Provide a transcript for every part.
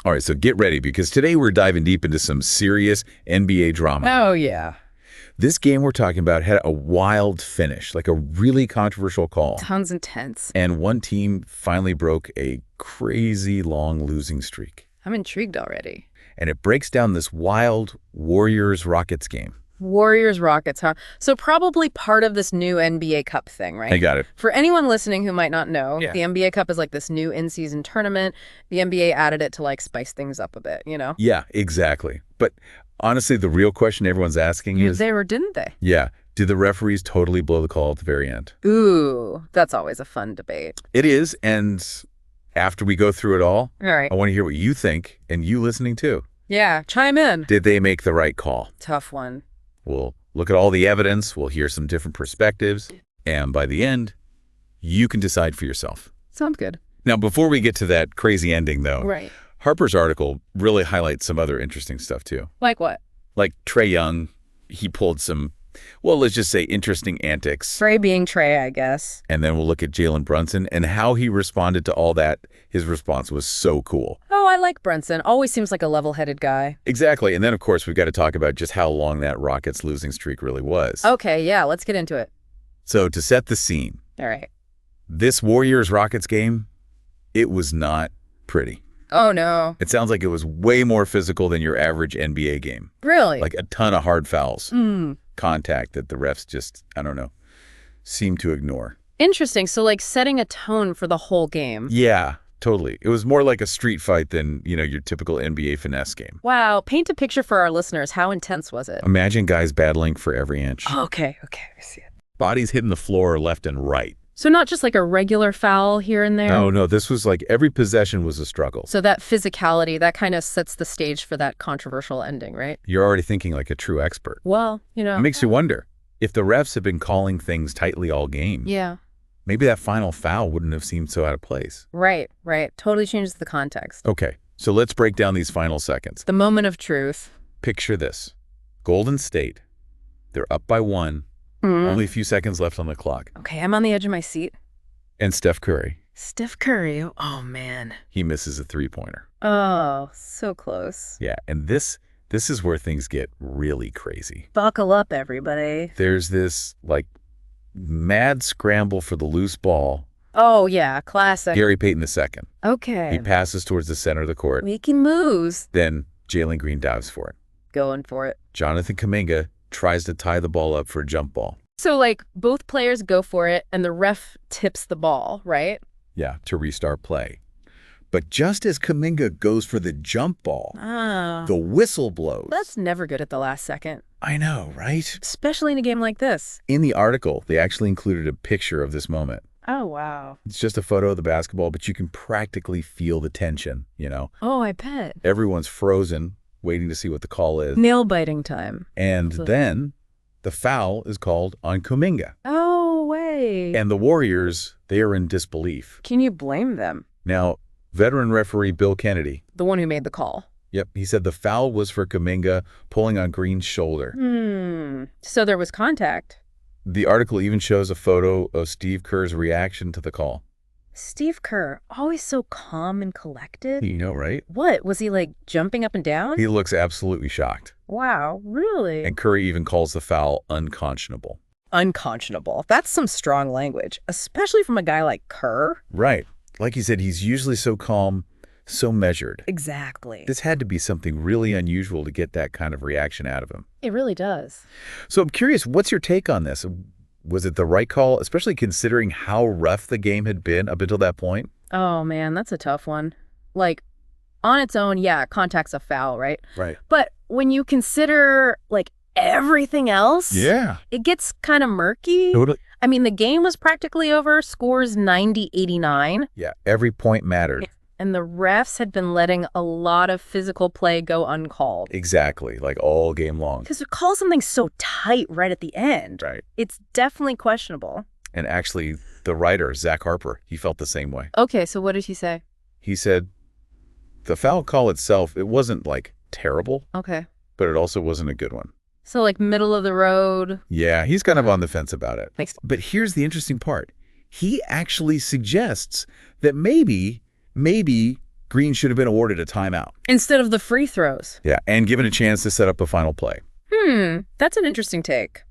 All right, so get ready because today we're diving deep into some serious NBA drama. Oh, yeah. This game we're talking about had a wild finish, like a really controversial call. Sounds intense. And one team finally broke a crazy long losing streak. I'm intrigued already. And it breaks down this wild Warriors-Rockets game. Warriors-Rockets, huh? So probably part of this new NBA Cup thing, right? I got it. For anyone listening who might not know, the NBA Cup is like this new in-season tournament. The NBA added it to like spice things up a bit, you know? Yeah, exactly. But honestly, the real question everyone's asking is... Did they or didn't they? Yeah. Did the referees totally blow the call at the very end? Ooh, that's always a fun debate. It is, and after we go through it all right. I want to hear what you think, and you listening too. Yeah, chime in. Did they make the right call? Tough one. We'll look at all the evidence, we'll hear some different perspectives, and by the end, you can decide for yourself. Sounds good. Now, before we get to that crazy ending, though, right. Harper's article really highlights some other interesting stuff, too. Like what? Like Trae Young, he pulled some, well, let's just say interesting antics. Trae being Trae, I guess. And then we'll look at Jalen Brunson and how he responded to all that. His response was so cool. Oh, I like Brunson. Always seems like a level-headed guy. Exactly. And then, of course, we've got to talk about just how long that Rockets losing streak really was. Okay, yeah, let's get into it. So to set the scene. All right. This Warriors-Rockets game, it was not pretty. Oh, no. It sounds like it was way more physical than your average NBA game. Really? Like a ton of hard fouls. Contact that the refs just, I don't know, seem to ignore. Interesting. So like setting a tone for the whole game. Yeah, totally. It was more like a street fight than, you know, your typical NBA finesse game. Wow. Paint a picture for our listeners. How intense was it? Imagine guys battling for every inch. Oh, okay. I see it. Bodies hitting the floor left and right. So not just like a regular foul here and there? No, this was like every possession was a struggle. So that physicality, that kind of sets the stage for that controversial ending, right? You're already thinking like a true expert. Well, you know. It makes you wonder, if the refs had been calling things tightly all game, yeah, maybe that final foul wouldn't have seemed so out of place. Right. Totally changes the context. Okay, so let's break down these final seconds. The moment of truth. Picture this. Golden State, they're up by 1. Only a few seconds left on the clock. Okay, I'm on the edge of my seat. And Steph Curry. Steph Curry. Oh, man. He misses a three-pointer. Oh, so close. Yeah, and this is where things get really crazy. Buckle up, everybody. There's this, like, mad scramble for the loose ball. Oh, yeah, classic. Gary Payton II. Okay. He passes towards the center of the court. Making moves. Then Jalen Green dives for it. Going for it. Jonathan Kuminga tries to tie the ball up for a jump ball. So, like, both players go for it, and the ref tips the ball, right? Yeah, to restart play. But just as Kuminga goes for the jump ball, the whistle blows. That's never good at the last second. I know, right? Especially in a game like this. In the article, they actually included a picture of this moment. Oh, wow. It's just a photo of the basketball, but you can practically feel the tension, you know? Oh, I bet. Everyone's frozen, waiting to see what the call is. Nail-biting time. And then the foul is called on Kuminga. Oh, way. And the Warriors, they are in disbelief. Can you blame them? Now, veteran referee Bill Kennedy. The one who made the call. Yep, he said the foul was for Kuminga pulling on Green's shoulder. So there was contact. The article even shows a photo of Steve Kerr's reaction to the call. Steve Kerr, always so calm and collected. You know, right? What? Was he, like, jumping up and down? He looks absolutely shocked. Wow, really? And Curry even calls the foul unconscionable. Unconscionable. That's some strong language, especially from a guy like Kerr. Right. Like you said, he's usually so calm, so measured. Exactly. This had to be something really unusual to get that kind of reaction out of him. It really does. So I'm curious, what's your take on this? Was it the right call, especially considering how rough the game had been up until that point? Oh, man, that's a tough one. Like, on its own, yeah, contact's a foul, right? Right. But when you consider, like, everything else, it gets kind of murky. Totally. I mean, the game was practically over, scores 90-89. Yeah, every point mattered. And the refs had been letting a lot of physical play go uncalled. Exactly, like all game long. Because to call something so tight right at the end, right, it's definitely questionable. And actually, the writer, Zach Harper, he felt the same way. Okay, so what did he say? He said, the foul call itself, it wasn't, like, terrible. Okay. But it also wasn't a good one. So, like, middle of the road? Yeah, he's kind of on the fence about it. Thanks. But here's the interesting part. He actually suggests that maybe Green should have been awarded a timeout. Instead of the free throws. Yeah, and given a chance to set up the final play. That's an interesting take.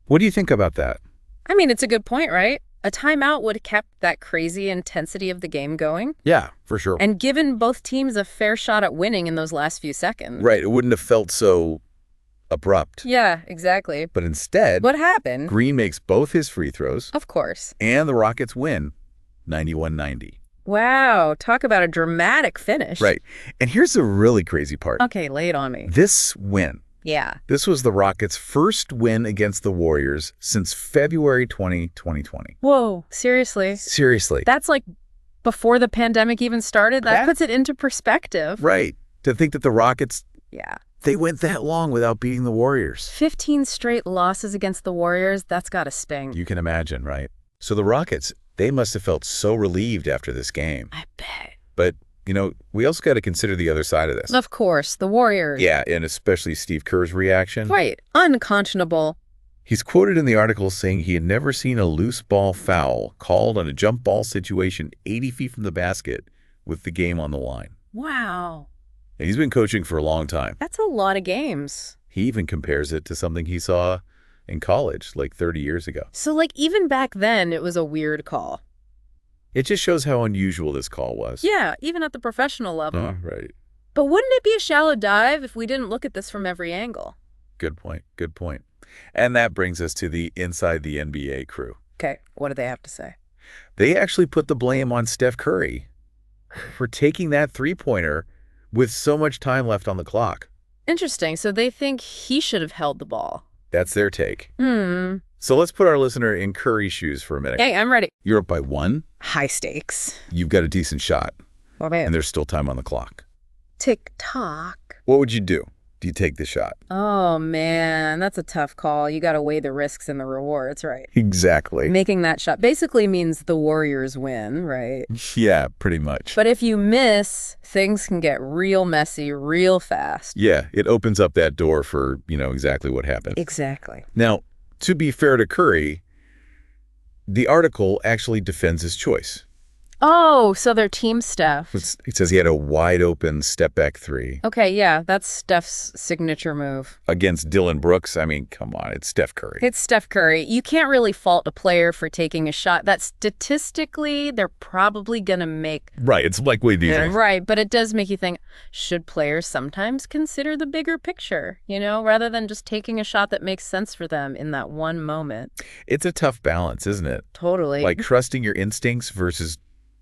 What do you think about that? I mean, it's a good point, right? A timeout would have kept that crazy intensity of the game going. Yeah, for sure. And given both teams a fair shot at winning in those last few seconds. Right, it wouldn't have felt so abrupt. Yeah, exactly. But instead, what happened? Green makes both his free throws. Of course. And the Rockets win 91-90. Wow, talk about a dramatic finish. Right. And here's the really crazy part. Okay, lay it on me. This win. Yeah. This was the Rockets' first win against the Warriors since February 2020. Whoa, seriously? Seriously. That's like before the pandemic even started? That puts it into perspective. Right. To think that the Rockets, yeah, they went that long without beating the Warriors. 15 straight losses against the Warriors, that's got to sting. You can imagine, right? So the Rockets, they must have felt so relieved after this game. I bet. But, you know, we also got to consider the other side of this. Of course, the Warriors. Yeah, and especially Steve Kerr's reaction. Right. Unconscionable. He's quoted in the article saying he had never seen a loose ball foul called on a jump ball situation 80 feet from the basket with the game on the line. Wow. And he's been coaching for a long time. That's a lot of games. He even compares it to something he saw in college like 30 years ago. So, like, even back then, it was a weird call. It just shows how unusual this call was. Yeah, even at the professional level. Right. But wouldn't it be a shallow dive if we didn't look at this from every angle? Good point. Good point. And that brings us to the Inside the NBA crew. Okay, what do they have to say? They actually put the blame on Steph Curry for taking that three-pointer with so much time left on the clock. Interesting. So they think he should have held the ball. That's their take. So let's put our listener in Curry's shoes for a minute. Hey, I'm ready. You're up by 1. High stakes. You've got a decent shot. Oh, man. And there's still time on the clock. Tick-tock. What would you do? Do you take the shot? Oh, man, that's a tough call. You got to weigh the risks and the rewards, right? Exactly. Making that shot basically means the Warriors win, right? Yeah, pretty much. But if you miss, things can get real messy real fast. Yeah, it opens up that door for, you know, exactly what happened. Exactly. Now, to be fair to Curry, the article actually defends his choice. Oh, so they're team Steph. It says he had a wide-open step-back three. Okay, yeah, that's Steph's signature move. Against Dylan Brooks, I mean, come on, it's Steph Curry. It's Steph Curry. You can't really fault a player for taking a shot that statistically they're probably going to make. Right, it's like way easier. Right, but it does make you think, should players sometimes consider the bigger picture, you know, rather than just taking a shot that makes sense for them in that one moment? It's a tough balance, isn't it? Totally. Like trusting your instincts versus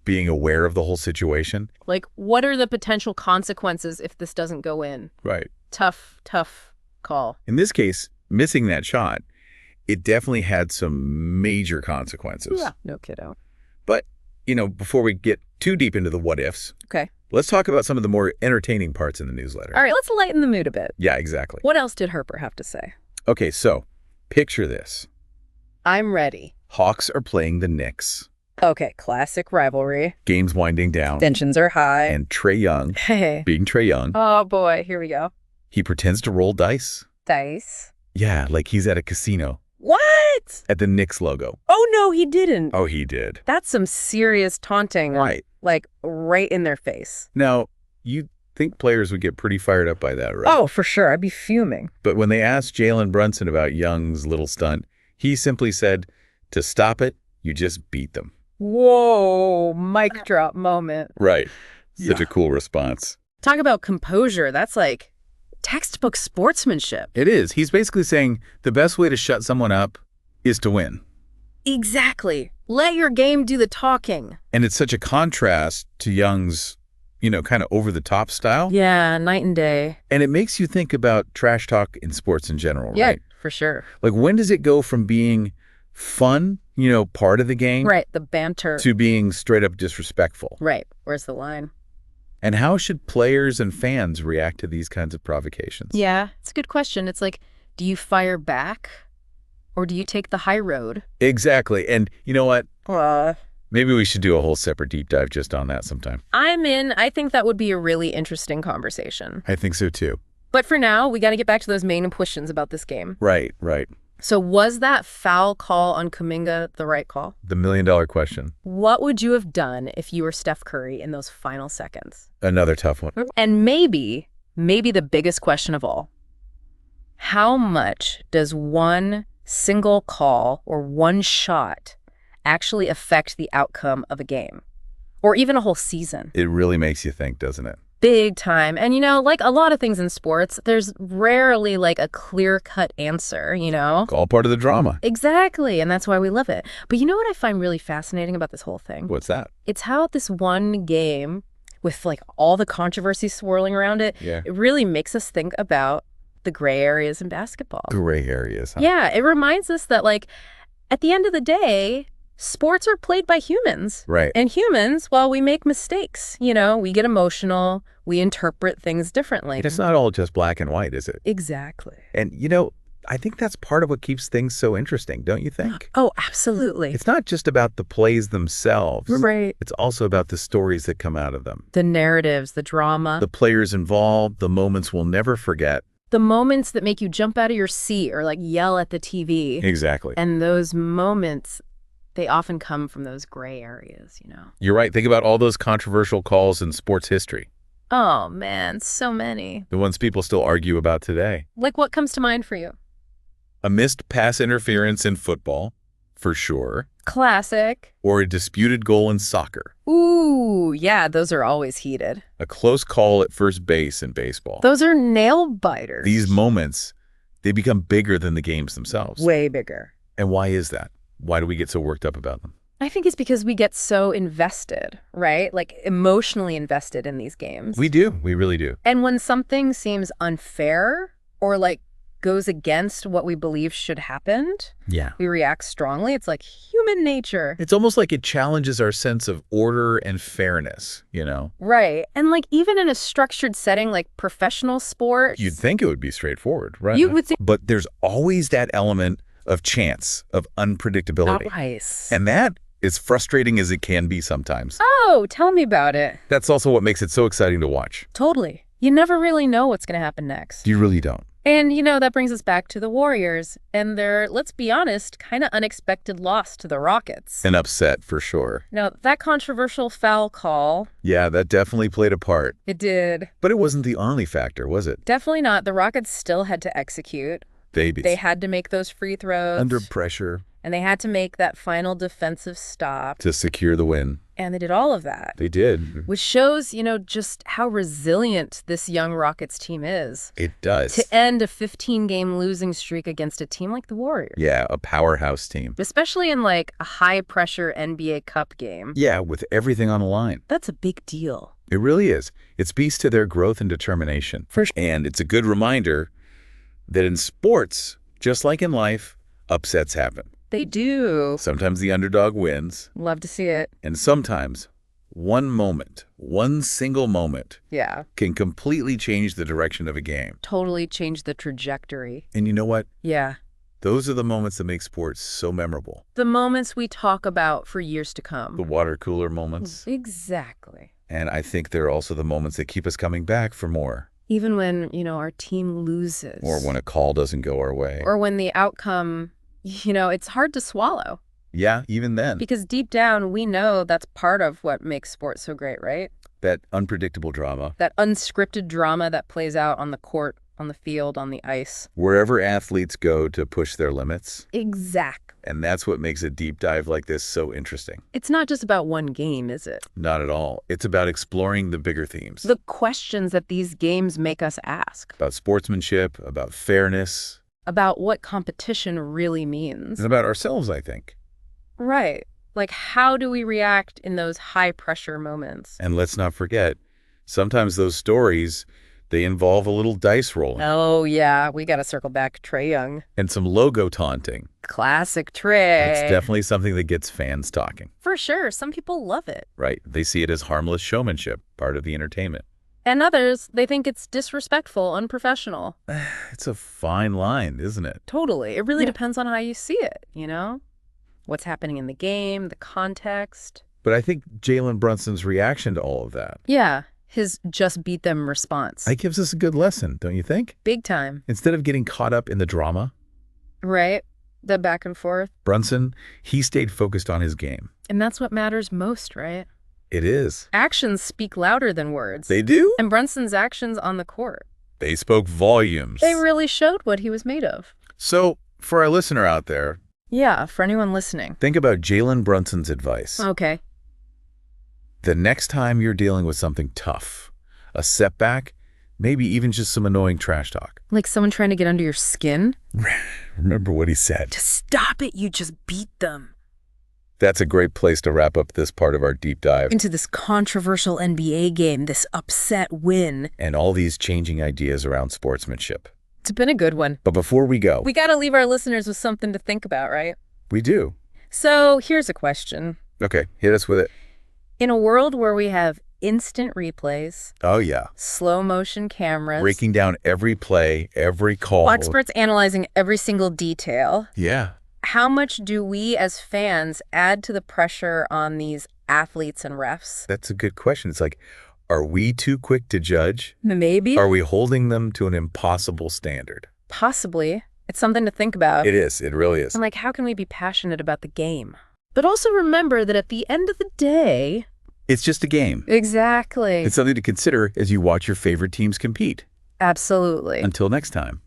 being aware of the whole situation. Like, what are the potential consequences if this doesn't go in? Right. Tough call. In this case, missing that shot, it definitely had some major consequences. Yeah, no kiddo. But, you know, before we get too deep into the what-ifs, okay, let's talk about some of the more entertaining parts in the newsletter. All right, let's lighten the mood a bit. Yeah, exactly. What else did Herper have to say? Okay, so picture this. I'm ready. Hawks are playing the Knicks. Okay, classic rivalry. Game's winding down. Tensions are high. And Trae Young, being Trae Young. Oh, boy, here we go. He pretends to roll dice. Dice? Yeah, like he's at a casino. What? At the Knicks logo. Oh, no, he didn't. Oh, he did. That's some serious taunting. Right. Like, right in their face. Now, you'd think players would get pretty fired up by that, right? Oh, for sure. I'd be fuming. But when they asked Jalen Brunson about Young's little stunt, he simply said, to stop it, you just beat them. Whoa, mic drop moment. Right. Such a cool response. Talk about composure. That's like textbook sportsmanship. It is. He's basically saying the best way to shut someone up is to win. Exactly. Let your game do the talking. And it's such a contrast to Young's, you know, kind of over-the-top style. Yeah, night and day. And it makes you think about trash talk in sports in general, right? Yeah, for sure. Like, when does it go from being fun, you know, part of the game, right, the banter, to being straight up disrespectful? Right. Where's the line? And how should players and fans react to these kinds of provocations? Yeah, it's a good question. It's like, do you fire back or do you take the high road? Exactly. And you know what? Uh, Maybe we should do a whole separate deep dive just on that sometime. I'm in. I think that would be a really interesting conversation. I think so too. But for now, we got to get back to those main questions about this game. Right, right. So was that foul call on Kuminga the right call? The million-dollar question. What would you have done if you were Steph Curry in those final seconds? Another tough one. And maybe the biggest question of all, how much does one single call or one shot actually affect the outcome of a game or even a whole season? It really makes you think, doesn't it? Big time. And, like a lot of things in sports, there's rarely like a clear-cut answer, It's all part of the drama. Exactly. And that's why we love it. But you know what I find really fascinating about this whole thing? What's that? It's how this one game, with like all the controversy swirling around it, it really makes us think about the gray areas in basketball. Gray areas, huh? Yeah, it reminds us that like at the end of the day, sports are played by humans. Right. And humans, while we make mistakes, we get emotional, we interpret things differently. It's not all just black and white, is it? Exactly. And, I think that's part of what keeps things so interesting, don't you think? Oh, absolutely. It's not just about the plays themselves. Right. It's also about the stories that come out of them. The narratives, the drama. The players involved, the moments we'll never forget. The moments that make you jump out of your seat or like yell at the TV. Exactly. And those moments, they often come from those gray areas, You're right. Think about all those controversial calls in sports history. Oh, man, so many. The ones people still argue about today. Like what comes to mind for you? A missed pass interference in football, for sure. Classic. Or a disputed goal in soccer. Ooh, yeah, those are always heated. A close call at first base in baseball. Those are nail biters. These moments, they become bigger than the games themselves. Way bigger. And why is that? Why do we get so worked up about them? I think it's because we get so invested, right? Like emotionally invested in these games. We do. We really do. And when something seems unfair or like goes against what we believe should happen, we react strongly. It's like human nature. It's almost like it challenges our sense of order and fairness, Right. And like even in a structured setting like professional sports. You'd think it would be straightforward, right? You would think. But there's always that element of chance, of unpredictability. Nice. And that is frustrating as it can be sometimes. Oh, tell me about it. That's also what makes it so exciting to watch. Totally. You never really know what's going to happen next. You really don't. And, that brings us back to the Warriors and their, let's be honest, kind of unexpected loss to the Rockets. An upset, for sure. Now, that controversial foul call. Yeah, that definitely played a part. It did. But it wasn't the only factor, was it? Definitely not. The Rockets still had to execute. Babies. They had to make those free throws. Under pressure. And they had to make that final defensive stop. To secure the win. And they did all of that. They did. Which shows, just how resilient this young Rockets team is. It does. To end a 15-game losing streak against a team like the Warriors. Yeah, a powerhouse team. Especially in like a high-pressure NBA Cup game. Yeah, with everything on the line. That's a big deal. It really is. It speaks to their growth and determination. For sure. And it's a good reminder that in sports, just like in life, upsets happen. They do. Sometimes the underdog wins. Love to see it. And sometimes one moment, one single moment, can completely change the direction of a game. Totally change the trajectory. And you know what? Yeah. Those are the moments that make sports so memorable. The moments we talk about for years to come. The water cooler moments. Exactly. And I think they're also the moments that keep us coming back for more. Even when, our team loses. Or when a call doesn't go our way. Or when the outcome, it's hard to swallow. Yeah, even then. Because deep down, we know that's part of what makes sports so great, right? That unpredictable drama. That unscripted drama that plays out on the court, on the field, on the ice. Wherever athletes go to push their limits. Exactly. And that's what makes a deep dive like this so interesting. It's not just about one game, is it? Not at all. It's about exploring the bigger themes. The questions that these games make us ask. About sportsmanship, about fairness. About what competition really means. And about ourselves, I think. Right. Like, how do we react in those high-pressure moments? And let's not forget, sometimes those stories, they involve a little dice rolling. Oh, yeah. We got to circle back to Trae Young. And some logo taunting. Classic Trae. It's definitely something that gets fans talking. For sure. Some people love it. Right. They see it as harmless showmanship, part of the entertainment. And others, they think it's disrespectful, unprofessional. It's a fine line, isn't it? Totally. It really depends on how you see it, What's happening in the game, the context. But I think Jalen Brunson's reaction to all of that. Yeah. His just beat them response. That gives us a good lesson, don't you think? Big time. Instead of getting caught up in the drama, Right? The back and forth. Brunson, he stayed focused on his game. And that's what matters most, right? It is. Actions speak louder than words. They do? And Brunson's actions on the court. They spoke volumes. They really showed what he was made of. So, for our listener out there, Yeah, for anyone listening. think about Jalen Brunson's advice. Okay. The next time you're dealing with something tough, a setback, maybe even just some annoying trash talk. Like someone trying to get under your skin? Remember what he said. To stop it, you just beat them. That's a great place to wrap up this part of our deep dive. Into this controversial NBA game, this upset win. And all these changing ideas around sportsmanship. It's been a good one. But before we go, We got to leave our listeners with something to think about, right? we do. So here's a question. Okay, hit us with it. In a world where we have instant replays, Oh, yeah. slow motion cameras, Breaking down every play, every call. experts analyzing every single detail, Yeah. how much do we as fans add to the pressure on these athletes and refs? That's a good question. It's like, are we too quick to judge? Maybe. Are we holding them to an impossible standard? Possibly. It's something to think about. It is. It really is. And like, how can we be passionate about the game? But also remember that at the end of the day... It's just a game. Exactly. It's something to consider as you watch your favorite teams compete. Absolutely. Until next time.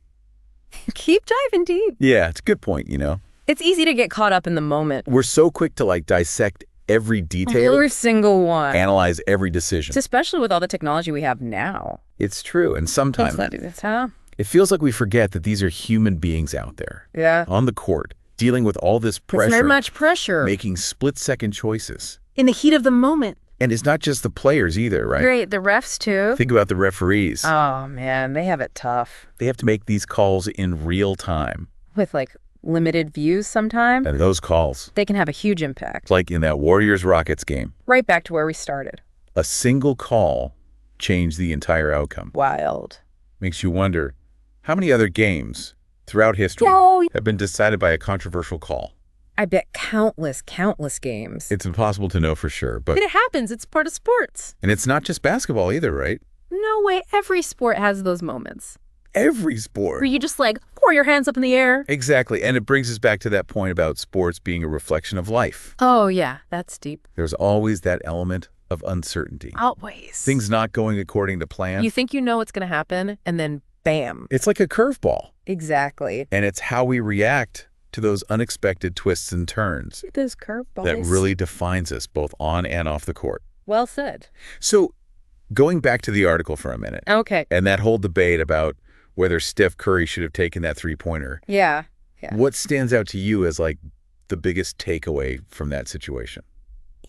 Keep diving deep. Yeah, it's a good point, you know. It's easy to get caught up in the moment. We're so quick to like dissect every detail, Every single one. analyze every decision. Especially with all the technology we have now. It's true. And sometimes Huh? it feels like we forget that these are human beings out there Yeah. on the court, dealing with all this pressure, It's not much pressure. making split-second choices. In the heat of the moment. And it's not just the players either, right? Great. The refs, too. Think about the referees. Oh, man. They have it tough. They have to make these calls in real time. With, like, limited views sometimes. And those calls, They can have a huge impact. like in that Warriors-Rockets game, Right back to where we started. a single call changed the entire outcome. Wild. Makes you wonder, how many other games throughout history Oh, have been decided by a controversial call? I bet countless games. It's impossible to know for sure, but It happens. It's part of sports. and it's not just basketball either, right? No way. Every sport has those moments Every where sport. you just like pour your hands up in the air. Exactly. And it brings us back to that point about sports being a reflection of life. Oh, yeah. That's deep. There's always that element of uncertainty. Always. Things not going according to plan. You think you know what's going to happen, and then bam. It's like a curveball. Exactly. And it's how we react to those unexpected twists and turns Those curveballs. that really defines us both on and off the court. Well said. So going back to the article for a minute, Okay. and that whole debate about whether Steph Curry should have taken that three-pointer, Yeah. Yeah. what stands out to you as like the biggest takeaway from that situation?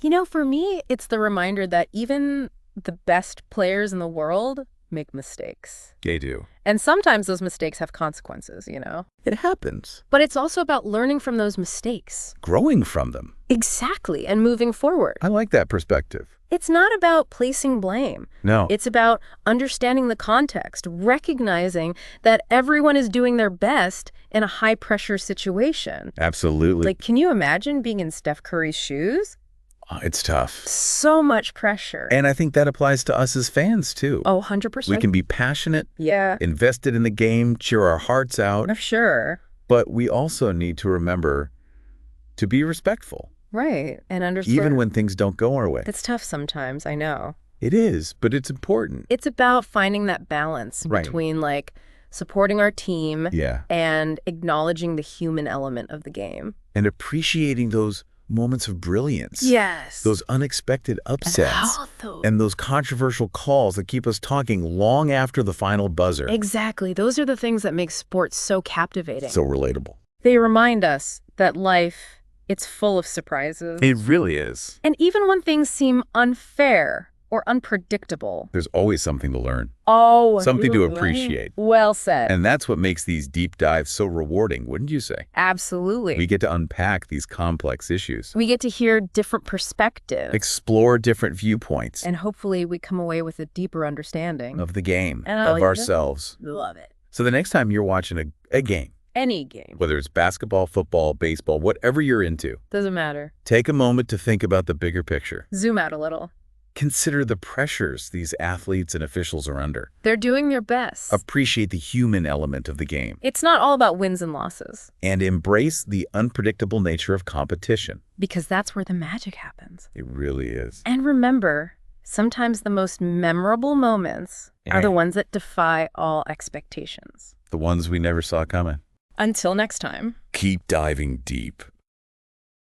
You know, for me, it's the reminder that even the best players in the world make mistakes. They do. And sometimes those mistakes have consequences, you know? It happens. But it's also about learning from those mistakes. Growing from them. Exactly. And moving forward. I like that perspective. It's not about placing blame. No. It's about understanding the context, recognizing that everyone is doing their best in a high-pressure situation. Absolutely. Like, can you imagine being in Steph Curry's shoes? It's tough. So much pressure. And I think that applies to us as fans, too. Oh, 100%. We can be passionate, Yeah, invested in the game, cheer our hearts out, for sure. but we also need to remember to be respectful, Right. And understand. even when things don't go our way. It's tough sometimes, I know. It is, but it's important. It's about finding that balance Right. between, like, supporting our team Yeah. and acknowledging the human element of the game. And appreciating those moments of brilliance. Yes. Those unexpected upsets. those. And those controversial calls that keep us talking long after the final buzzer. Exactly. Those are the things that make sports so captivating. So relatable. They remind us that life, it's full of surprises. It really is. And even when things seem unfair or unpredictable. There's always something to learn. Oh, Something to appreciate. Well said. And that's what makes these deep dives so rewarding, wouldn't you say? Absolutely. We get to unpack these complex issues, We get to hear different perspectives. explore different viewpoints And hopefully we come away with a deeper understanding. of the game, And I of like that. ourselves. Love it. So the next time you're watching a game, Any game. whether it's basketball, football, baseball, whatever you're into, Doesn't matter. take a moment to think about the bigger picture. Zoom out a little. Consider the pressures these athletes and officials are under. They're doing their best. Appreciate the human element of the game. It's not all about wins and losses. And embrace the unpredictable nature of competition. Because that's where the magic happens. It really is. And remember, sometimes the most memorable moments are the ones that defy all expectations. The ones we never saw coming. Until next time. Keep diving deep.